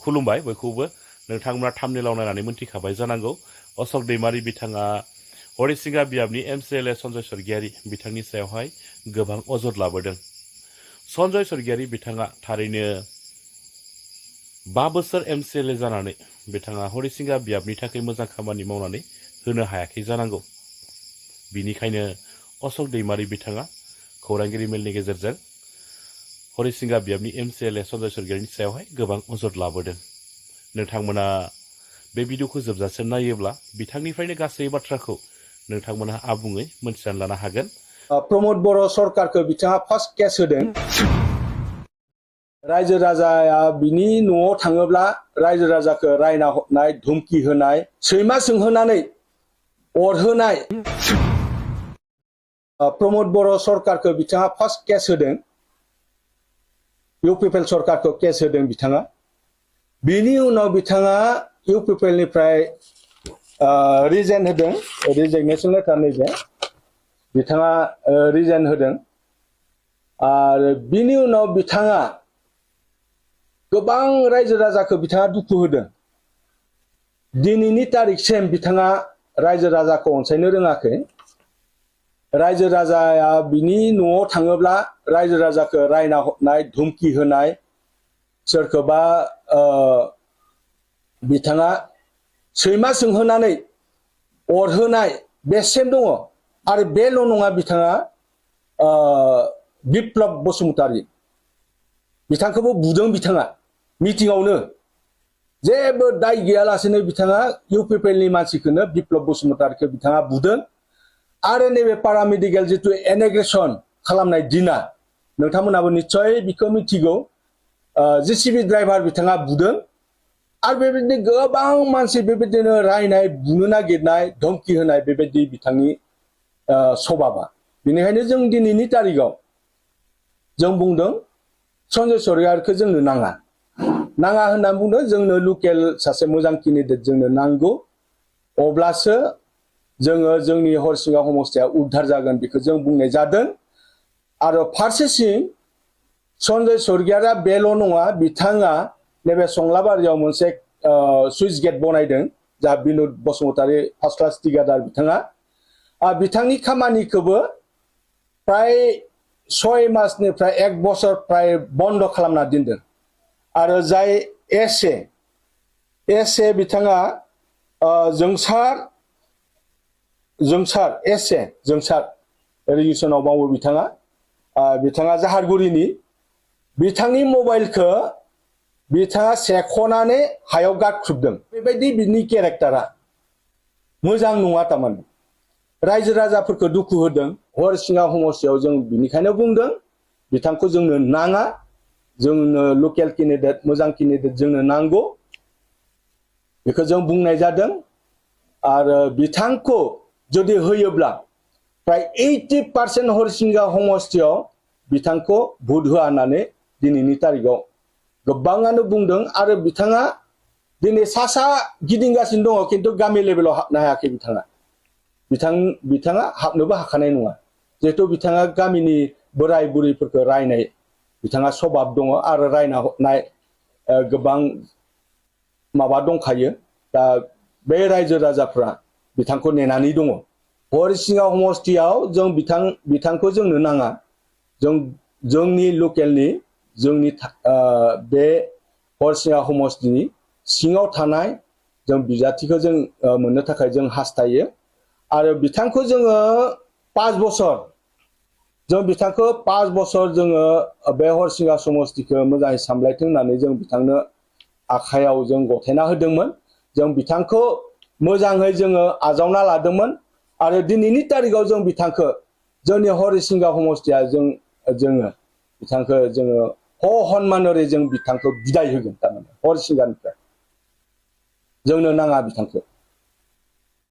खुलुमबाय बयखौबो नोंथांमोना थाम्बनेइलाव नायनानै मोनथिखाबाय जानांगौ अशोक दैमारी बिथाङा हरिसिंगा बियाबनि एमसिएलए सन्जय स्वर्गियारी बिथांनि सायावहाय गोबां अजद लाबोदों। सन्जय स्वर्गियारी बिथाङा थारैनो 5 बोसोर एमसिएलए जानानै बिथाङा हरिसिंगा बियाबनि थाखाय मोजां खामानि मावनानै होनो हायाखै जानांगौ। बिनिखायनो अशोक दैमारी बिथाङा खौरांगिरि मेलनि गेजेरजों हरिसिंगा बियाबनि एमसिएलए सन्जय स्वर्गियारीनि सायावहाय गोबां अजद लाबोदों। नोंथांमोना बे भिडिअखौ जोबजासिम नायोब्ला बिथांनिफ्रायनो गासै बाथ्राखौ नोंथांमोना आबुङै मोनथिनानै लानो हागोन। प्रमोद बर' सरकारखौ बिथाङा फार्स्ट केस होदों। रायजो राजाया बिनि न'आव थाङोब्ला रायजो राजाखौ रायना हरनाय, धमकी होनाय, सैमा सोंहोनानै अरहोनाय। प्रमोद बर' सरकारखौ बिथाङा फार्स्ट केस होदों। इउपिपिएल सरकारखौ केस होदों बिथाङा। बिनि उनाव बिथाङा इउपिपिएलनिफ्राय रिजाइन होदों, रिजाइनेसन लेटार नैबे बिथाङा रिजाइन होदों। आरो बिनि उनाव बिथाङा गोबां रायजो राजाखौ बिथाङा दुखु होदों। दिनैनि तारिखसिम बिथाङा रायजो राजाखौ अनसायनो रोङाखै। रायजो राजाया बिनि न'आव थाङोब्ला रायजो राजाखौ रायना हरनाय, धमकी होनाय, सोरखौबा बिथाङा सैमा सोंहोनानै अरहोनाय बेसिम दङ। आरो बेल' नङा, बिथाङा बिप्लब बसुमतारी बिथांखौबो बुदों। बिथाङा मिटिंआवनो जेबो दाय गैयालासेनो बिथाङा इउपिपिएलनि मानसिखौनो बिप्लब बसुमतारीखौ बिथाङा बुदों। आरो नैबे पारामेडिकेल जिथु एनेग्रेसन खालामनाय दिना नोंथांमोनाबो निस्सय बिखौ मिथिगौ। जेसिबि ड्राइभार बिथाङा बुदों। आरो बेबायदिनो गोबां मानसि बेबायदिनो रायनाय, बुनो नागिरनाय, धमकी होनाय बेबायदि बिथांनि सभाबा। बेनिखायनो जों दिनैनि तारिखआव जों बुंदों सन्जय स्वर्गियारीखौ जोंनो नाङा होनना बुंदों। जोंनो लकेल सासे मोजां केन्डिडेट जोंनो नांगौ। अब्लासो जोङो जोंनि हरिसिंगा समस्तिया उद्धार जागोन, बेखौ जों बुंनाय जादों। आरो फारसेथिं सन्जय स्वर्गियारीया बेल' नङा, बिथाङा नैबे संलाबारियाव मोनसे सुइस गेट बनायदों। जा बिनुद बसुमतारी फार्स्ट क्लास थिकादार बिथांनि खामानिखौबो प्राय 6 मासनिफ्राय 1 बोसोर प्राय बन्द खालामना दोनदों। आरो जाय एसे बिथाङा जोंसार रिजिसनाव मावो बिथाङा जाहारगुरिनि। बिथांनि मबाइलखौ बिथाङा सेख'नानै हायाव गारख्रुबदों। बेबायदि बिनि केरेक्टारा मोजां नङा। थारमाने रायजो राजाफोरखौ दुखु होदों। हरिसिंगा समस्तियाव जों बिनिखायनो बुंदों बिथांखौ जोंनो नाङा। जोंनो लकेल केन्डिडेट, मोजां केन्डिडेट जोंनो नांगौ, बेखौ जों बुंनाय जादों। आरो बिथांखौ जुदि होयोब्ला प्राय 80% हरिसिंगा समस्तियाव बिथांखौ भोट होआ होननानै दिनैनि तारिखआव गोबाङानो बुंदों। आरो बिथाङा दिनै सा गिदिंगासिनो दङ, खिन्थु गामि लेभेलाव हाबनो हायाखै। बिथाङा हाबनोबो हाखानाय नङा, जिहेथु बिथाङा गामिनि बोराय बुरैफोरखौ रायनाय बिथाङा सभाब दङ। आरो रायना हरनाय गोबां माबा दंखायो। दा बे रायजो राजाफ्रा बिथांखौ नेनानै दङ। हरिसिंगा समस्तियाव जों बिथांखौ जोंनो नाङा। जोंनि लकेलनि, जोंनि बे हरिसिंगा समस्तिनि सिङाव थानाय जों बिजाथिखौ जों मोननो थाखाय जों हास्थायो। आरो बिथांखौ जोङो 5 बोसोर बिथांखौ 5 बोसोर जोङो बे हरिसिंगा समस्तिखौ मोजाङै सामलायथों होननानै जों बिथांनो आखायाव जों गथायना होदोंमोन। जों बिथांखौ मोजाङै जोङो आजावना लादोंमोन। आरो दिनैनि तारिखआव जों बिथांखौ जोंनि हरिसिंगा समस्तिया जोङो बिथांखौ जोङो सन्मानरै जों बिथांखौ बिदाय होगोन। थारमाने हरिसिंगानिफ्राय जोंनो नाङा बिथांखौ।